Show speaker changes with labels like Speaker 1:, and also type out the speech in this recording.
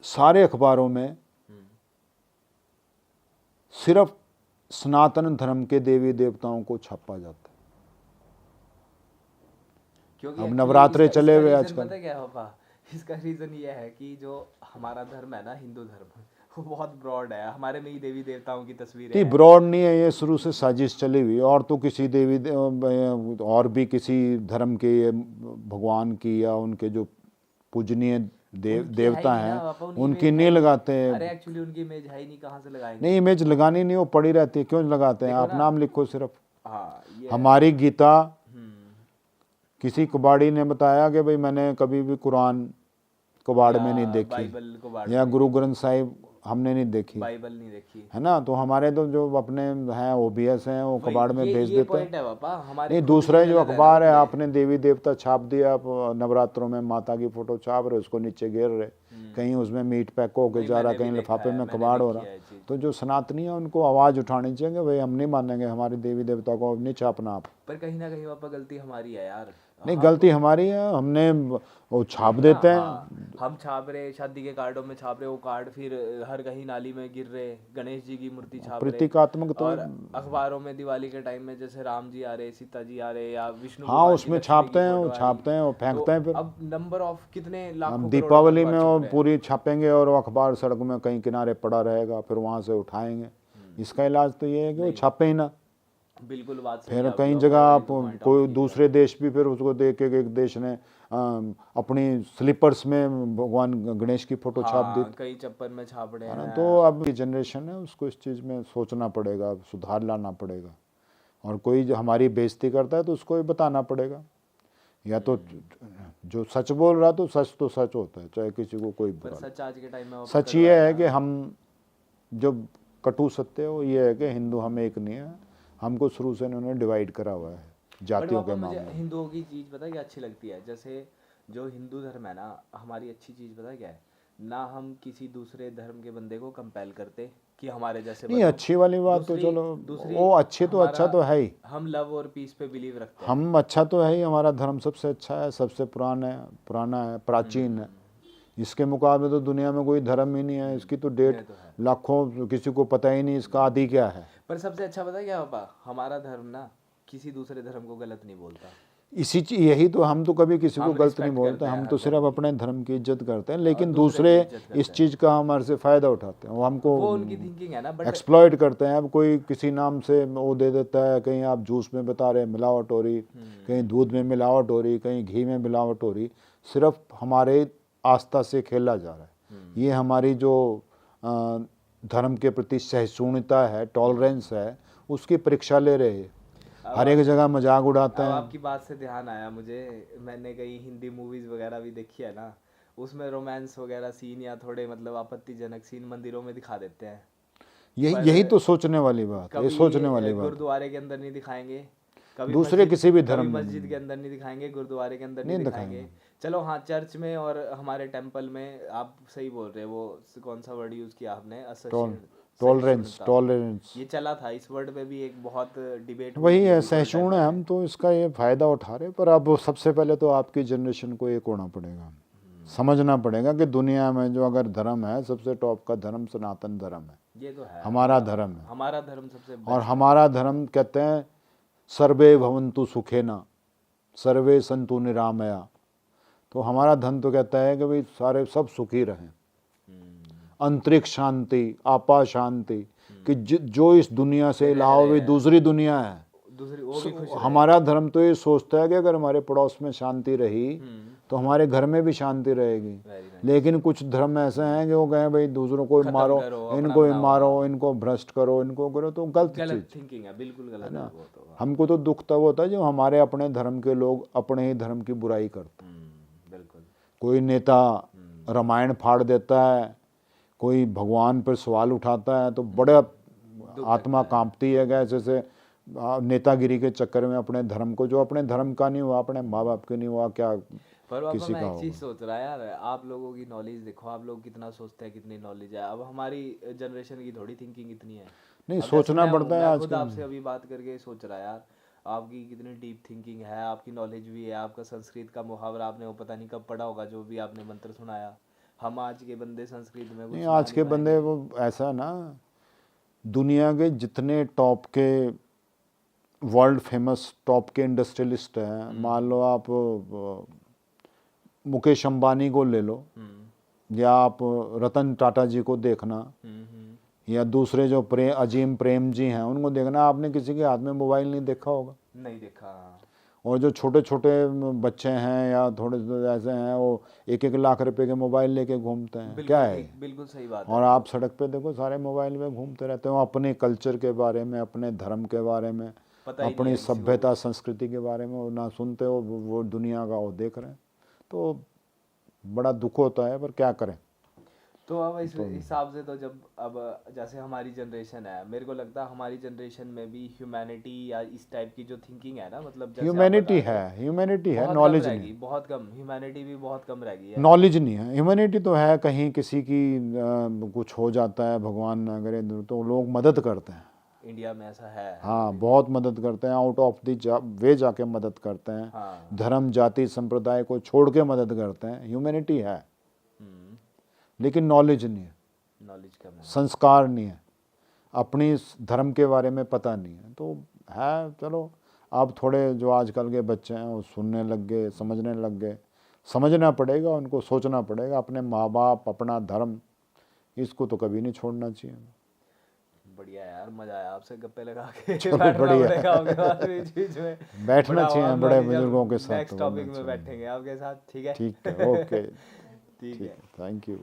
Speaker 1: सारे अखबारों में सिर्फ सनातन धर्म के देवी देवताओं को छापा जाता है।
Speaker 2: क्योंकि
Speaker 1: अब
Speaker 2: actually
Speaker 1: नवरात्रे
Speaker 2: इसका
Speaker 1: चले हुए
Speaker 2: reason
Speaker 1: आजकल।
Speaker 2: पता क्या होगा, इसका रीजन ये है कि जो हमारा धर्म है ना, हिंदू धर्म, वो बहुत ब्रॉड है। हमारे में ही देवी देवताओं की तस्वीरें
Speaker 1: नहीं,
Speaker 2: हैं।
Speaker 1: ब्रॉड नहीं है, ये शुरू से साजिश चली हुई। और तो किसी और भी किसी धर्म के भगवान की या उनके जो पूजनीय
Speaker 2: उनकी है
Speaker 1: देवता
Speaker 2: ही नहीं ना,
Speaker 1: हैं
Speaker 2: पापा,
Speaker 1: उनकी
Speaker 2: इमेज
Speaker 1: नहीं
Speaker 2: है ही नहीं।
Speaker 1: लगाते
Speaker 2: अरे
Speaker 1: हैं।
Speaker 2: एक्चुअली उनकी इमेज है ही नहीं, कहाँ से लगाएंगे?
Speaker 1: नहीं, इमेज लगानी नहीं, वो पड़ी रहती है, क्यों लगाते हैं?
Speaker 2: देखो
Speaker 1: आप
Speaker 2: ना।
Speaker 1: नाम लिखो सिर्फ।
Speaker 2: हाँ, ये है।
Speaker 1: हमारी गीता,
Speaker 2: हम्म।
Speaker 1: किसी कबाड़ी ने बताया कि भाई मैंने कभी भी कुरान कबाड़ में नहीं
Speaker 2: या
Speaker 1: देखी,
Speaker 2: बाइबल को बाढ़
Speaker 1: या
Speaker 2: में
Speaker 1: गुरु
Speaker 2: देखी,
Speaker 1: ग्रंथ साहिब हमने नहीं देखी,
Speaker 2: बाइबल नहीं देखी।
Speaker 1: है ना। तो हमारे तो जो अपने हैं ओबीएस हैं, वो
Speaker 2: वही
Speaker 1: कबाड़ में भेज
Speaker 2: ये
Speaker 1: देते हैं।
Speaker 2: पॉइंट है पापा, हमारे
Speaker 1: नहीं,
Speaker 2: खुद
Speaker 1: दूसरा
Speaker 2: के
Speaker 1: जो
Speaker 2: गलत है ना
Speaker 1: अखबार है,
Speaker 2: बंदे।
Speaker 1: आपने देवी देवता छाप दिया, आप नवरात्रों में माता की फोटो छाप रहे, उसको नीचे घेर रहे, कहीं उसमें मीट पैक होके
Speaker 2: नहीं,
Speaker 1: जा रहा,
Speaker 2: मैंने भी
Speaker 1: कहीं
Speaker 2: देखा
Speaker 1: लिफाफे
Speaker 2: है,
Speaker 1: में
Speaker 2: मैंने
Speaker 1: कबाड़ हो
Speaker 2: देखी
Speaker 1: रहा।
Speaker 2: है ये चीज।
Speaker 1: तो जो सनातनी है उनको आवाज़ उठानी चाहिए कि भाई हम नहीं मानेंगे, हमारे देवी देवता को नहीं छापना आप।
Speaker 2: पर कहीं ना कहीं पापा गलती हमारी है यार।
Speaker 1: नहीं, गलती हमारी है, हमने वो छाप
Speaker 2: देखो ना,
Speaker 1: देते हैं।
Speaker 2: हाँ, हम छाप रहे, शादी के कार्डों में छाप रहे, वो कार्ड फिर हर कहीं नाली में गिर रहे, गणेश जी की मूर्ति छाप रहे।
Speaker 1: प्रतीकात्मक तो
Speaker 2: और अखबारों में दिवाली के टाइम में जैसे राम जी आ रहे, सीता जी आ रहे, या विष्णु
Speaker 1: हाँ,
Speaker 2: भगवान की
Speaker 1: उसमें
Speaker 2: लक्ष्मी
Speaker 1: छापते
Speaker 2: की
Speaker 1: हैं, वो
Speaker 2: फोटो आ रही।
Speaker 1: छापते हैं, वो
Speaker 2: तो
Speaker 1: फेंकते हैं। फिर
Speaker 2: अब नंबर ऑफ कितने
Speaker 1: हम
Speaker 2: लाखों करोड़ों
Speaker 1: दीपावली
Speaker 2: अखबार
Speaker 1: में वो
Speaker 2: छप रहे हैं।
Speaker 1: पूरी छापेंगे और वो अखबार सड़क में कहीं किनारे पड़ा रहेगा, फिर वहाँ से उठाएंगे। इसका इलाज तो ये है कि वो छापे ही ना।
Speaker 2: बिल्कुल बात सही
Speaker 1: फिर
Speaker 2: है
Speaker 1: कई
Speaker 2: आपकी,
Speaker 1: जगह आप
Speaker 2: पॉइंट
Speaker 1: कोई
Speaker 2: आउट की
Speaker 1: दूसरे देश भी फिर उसको देख के, एक देश ने अपनी स्लीपर्स में भगवान गणेश की फोटो छाप दी।
Speaker 2: हाँ, कई चप्पल में छाप रहे
Speaker 1: है ना।
Speaker 2: हैं।
Speaker 1: तो अब की जनरेशन है, उसको इस चीज़ में सोचना पड़ेगा, सुधार लाना पड़ेगा। और कोई जो हमारी बेइज्जती करता है तो उसको भी बताना पड़ेगा। या तो जो सच बोल रहा तो सच होता है, चाहे किसी को कोई
Speaker 2: पर
Speaker 1: बुरा।
Speaker 2: सच आज के टाइम में वो
Speaker 1: सच
Speaker 2: पकड़
Speaker 1: ये
Speaker 2: रहा
Speaker 1: है कि
Speaker 2: ना।
Speaker 1: हम जो कटु सत्य है वो ये है कि हिंदू हम एक नहीं है। हमको शुरू से इन्होंने डिवाइड करा हुआ है
Speaker 2: बट
Speaker 1: जातियों के
Speaker 2: पापा, मुझे
Speaker 1: मामले में।
Speaker 2: हिंदुओं की चीज़ पता है क्या अच्छी लगती है? जैसे जो हिंदू धर्म है ना, हमारी अच्छी चीज़ पता है क्या है? ना हम किसी दूसरे धर्म के बंदे को कंपेल करते कि हमारे जैसे
Speaker 1: नहीं,
Speaker 2: बनो।
Speaker 1: अच्छी वाली बात तो
Speaker 2: दूसरी
Speaker 1: चलो,
Speaker 2: दूसरी
Speaker 1: वो अच्छी तो अच्छा तो है ही।
Speaker 2: हम लव और पीस पे बिलीव रखते हैं।
Speaker 1: हम अच्छा तो है ही, हमारा धर्म सबसे अच्छा है, सबसे पुराना है, प्राचीन है। इसके मुकाबले तो दुनिया में कोई धर्म ही नहीं है। इसकी तो
Speaker 2: ये
Speaker 1: डेट
Speaker 2: तो है।
Speaker 1: लाखों, किसी को पता ही नहीं इसका आदि क्या है।
Speaker 2: पर सबसे अच्छा पता है क्या पापा? हमारा धर्म ना किसी दूसरे धर्म को गलत नहीं बोलता।
Speaker 1: यही तो, हम तो कभी किसी को
Speaker 2: हम
Speaker 1: गलत नहीं
Speaker 2: रिस्पेक्ट
Speaker 1: बोलते,
Speaker 2: करते हैं
Speaker 1: हम
Speaker 2: हर
Speaker 1: तो
Speaker 2: धर्म
Speaker 1: सिर्फ
Speaker 2: की,
Speaker 1: अपने धर्म की इज्जत करते हैं।
Speaker 2: और
Speaker 1: लेकिन
Speaker 2: दूसरे
Speaker 1: दूसरे
Speaker 2: की इज्जत करते
Speaker 1: इस
Speaker 2: हैं।
Speaker 1: चीज़ का हमारे से फ़ायदा उठाते हैं, वो हमको
Speaker 2: वो उनकी थिंकिंग है ना। बट
Speaker 1: एक्सप्लॉइट करते हैं। अब कोई किसी नाम से वो दे देता है, कहीं आप जूस में बता रहे मिलावट हो रही, कहीं दूध में मिलावट हो रही, कहीं घी में मिलावट हो रही, सिर्फ हमारे आस्था से खेला जा रहा है। ये हमारी जो धर्म के प्रति सहिष्णुता है, टॉलरेंस है, उसकी परीक्षा ले रहे हैं। हर एक जगह मजाक उड़ाते
Speaker 2: अब
Speaker 1: हैं।
Speaker 2: आपकी बात से ध्यान आया मुझे, मैंने कई हिंदी मूवीज वगैरह भी देखी है ना, उसमें रोमांस वगैरह सीन या थोड़े मतलब आपत्तिजनक सीन मंदिरों में दिखा देते हैं।
Speaker 1: यही तो सोचने वाली बात है, ये
Speaker 2: कभी
Speaker 1: सोचने वाली बात है।
Speaker 2: गुरुद्वारे के अंदर नहीं दिखाएंगे, कभी
Speaker 1: दूसरे किसी भी धर्म
Speaker 2: कभी
Speaker 1: में
Speaker 2: मस्जिद के अंदर नहीं दिखाएंगे, गुरुद्वारे के अंदर नहीं
Speaker 1: नहीं
Speaker 2: दिखाएंगे।
Speaker 1: दिखाएंगे।
Speaker 2: चलो हाँ, चर्च में और हमारे टेंपल में आप सही बोल रहे हैं। वो कौन सा वर्ड यूज किया आपने?
Speaker 1: टॉलरेंस
Speaker 2: ये चला था, इस वर्ड पे भी एक बहुत डिबेट हुई
Speaker 1: वही
Speaker 2: थी
Speaker 1: है,
Speaker 2: अभी थोड़े टाइम
Speaker 1: सहिष्णु है हम, तो इसका ये फ़ायदा उठा रहे। पर अब सबसे पहले तो आपकी जनरेशन को एक होना पड़ेगा, समझना पड़ेगा कि दुनिया में जो अगर धर्म है, सबसे टॉप का धर्म सनातन धर्म है।
Speaker 2: ये तो है,
Speaker 1: हमारा धर्म है।
Speaker 2: हमारा धर्म सबसे
Speaker 1: और हमारा धर्म कहते हैं सर्वे भवन्तु सुखेना सर्वे सन्तु निरामया। तो हमारा धर्म तो कहता है कि भाई सारे सब सुखी रहें, अंतरिक्ष शांति, आपा शांति, कि जो इस दुनिया से अलावा भी दूसरी दुनिया है,
Speaker 2: दूसरी वो भी खुश
Speaker 1: हमारा धर्म तो ये सोचता है कि अगर हमारे पड़ोस में शांति रही तो हमारे घर में भी शांति रहेगी। लेकिन कुछ धर्म ऐसे हैं कि वो कहें भाई दूसरों को मारो, इनको मारो, इनको भ्रष्ट करो, इनको करो, तो गलत चीज
Speaker 2: थिंकिंग है, बिल्कुल गलत है वो तो।
Speaker 1: हमको तो दुख तब होता है जो हमारे अपने धर्म के लोग अपने ही धर्म की बुराई करते हैं।
Speaker 2: बिल्कुल।
Speaker 1: कोई नेता रामायण फाड़ देता है, कोई भगवान पर सवाल उठाता है, तो बड़ा आत्मा कांपती है कि ऐसे नेतागिरी के चक्कर में अपने धर्म को, जो अपने धर्म का नहीं हुआ, अपने माँ बाप के नहीं हुआ, क्या
Speaker 2: पर
Speaker 1: किसी
Speaker 2: मैं
Speaker 1: का
Speaker 2: एक चीज़
Speaker 1: होगा।
Speaker 2: सोच रहा है यार, आप लोगों की नॉलेज देखो, आप लोग कितना सोचते हैं, कितनी नॉलेज है। अब हमारी जनरेशन की थोड़ी थिंकिंग इतनी है।
Speaker 1: नहीं, सोचना पड़ता है
Speaker 2: मैं
Speaker 1: आज
Speaker 2: खुद
Speaker 1: के।
Speaker 2: आपसे अभी बात करके सोच रहा यार, आपकी कितनी डीप थिंकिंग है, आपकी नॉलेज भी है, आपका संस्कृत का मुहावरा आपने वो पता नहीं कब पढ़ा होगा, जो भी आपने मंत्र सुनाया। हम आज के बंदे संस्कृत में कुछ
Speaker 1: नहीं,
Speaker 2: सुना
Speaker 1: आज के
Speaker 2: नहीं
Speaker 1: बंदे वो ऐसा ना, दुनिया के जितने टॉप के वर्ल्ड फेमस टॉप के इंडस्ट्रियलिस्ट हैं, मान लो आप मुकेश अंबानी को ले लो, या आप रतन टाटा जी को देखना, या दूसरे जो अजीम प्रेम जी हैं उनको देखना, आपने किसी के हाथ में मोबाइल नहीं देखा होगा।
Speaker 2: नहीं देखा।
Speaker 1: और जो छोटे छोटे बच्चे हैं या थोड़े ऐसे हैं, वो 1-1 लाख रुपए के मोबाइल लेके घूमते हैं, क्या है?
Speaker 2: बिल्कुल सही बात
Speaker 1: और
Speaker 2: है।
Speaker 1: आप सड़क पे देखो सारे मोबाइल में घूमते रहते हो, अपने कल्चर के बारे में, अपने धर्म के बारे में,
Speaker 2: पता ही नहीं
Speaker 1: अपनी
Speaker 2: है किसी को।
Speaker 1: सभ्यता संस्कृति के बारे में वो ना सुनते हो, वो दुनिया का वो देख रहे हैं। तो बड़ा दुख होता है, पर क्या करें।
Speaker 2: तो अब इस हिसाब से तो जब अब जैसे हमारी जनरेशन है, मेरे को लगता है हमारी जनरेशन में भी ह्यूमैनिटी या इस टाइप की जो थिंकिंग है ना, मतलब जैसे आप
Speaker 1: ह्यूमैनिटी
Speaker 2: बता रहे
Speaker 1: है, ह्यूमैनिटी
Speaker 2: हो,
Speaker 1: है,
Speaker 2: बहुत
Speaker 1: नॉलेज
Speaker 2: कम
Speaker 1: नहीं।
Speaker 2: रहेगी, बहुत कम। ह्यूमैनिटी भी बहुत कम रह गई है।
Speaker 1: नॉलेज नहीं है, ह्यूमैनिटी तो है, कहीं किसी की कुछ हो जाता है, भगवान ना करे, तो लोग मदद करते हैं।
Speaker 2: इंडिया में ऐसा है।
Speaker 1: हाँ, बहुत मदद करते हैं, आउट ऑफ द वे जाके मदद करते हैं,
Speaker 2: हाँ।
Speaker 1: धर्म जाति संप्रदाय को छोड़ के मदद करते हैं, ह्यूमैनिटी है। लेकिन नॉलेज नहीं है,
Speaker 2: नॉलेज कम है।
Speaker 1: संस्कार नहीं है, अपनी धर्म के बारे में पता नहीं है। तो है, चलो अब थोड़े जो आजकल के बच्चे हैं वो सुनने लग गए, समझने लग गए। समझना पड़ेगा उनको, सोचना पड़ेगा, अपने माँ बाप, अपना धर्म, इसको तो कभी नहीं छोड़ना चाहिए।
Speaker 2: बढ़िया यार, मजा आया आपसे गप्पे लगा के।
Speaker 1: चलो,
Speaker 2: बैठना
Speaker 1: बढ़िया।
Speaker 2: पड़ेगा आपके पास बीच में।
Speaker 1: बैठना
Speaker 2: बड़ा
Speaker 1: चाहिए
Speaker 2: और
Speaker 1: बड़े
Speaker 2: knowledge
Speaker 1: बुजुर्गों के साथ,
Speaker 2: नेक्स्ट
Speaker 1: तो
Speaker 2: टॉपिक
Speaker 1: बनना
Speaker 2: में
Speaker 1: चाहिए।
Speaker 2: बैठेंगे आपके साथ, ठीक है?
Speaker 1: ठीक है, ओके,
Speaker 2: ठीक
Speaker 1: ठीक
Speaker 2: है।
Speaker 1: है, थैंक यू।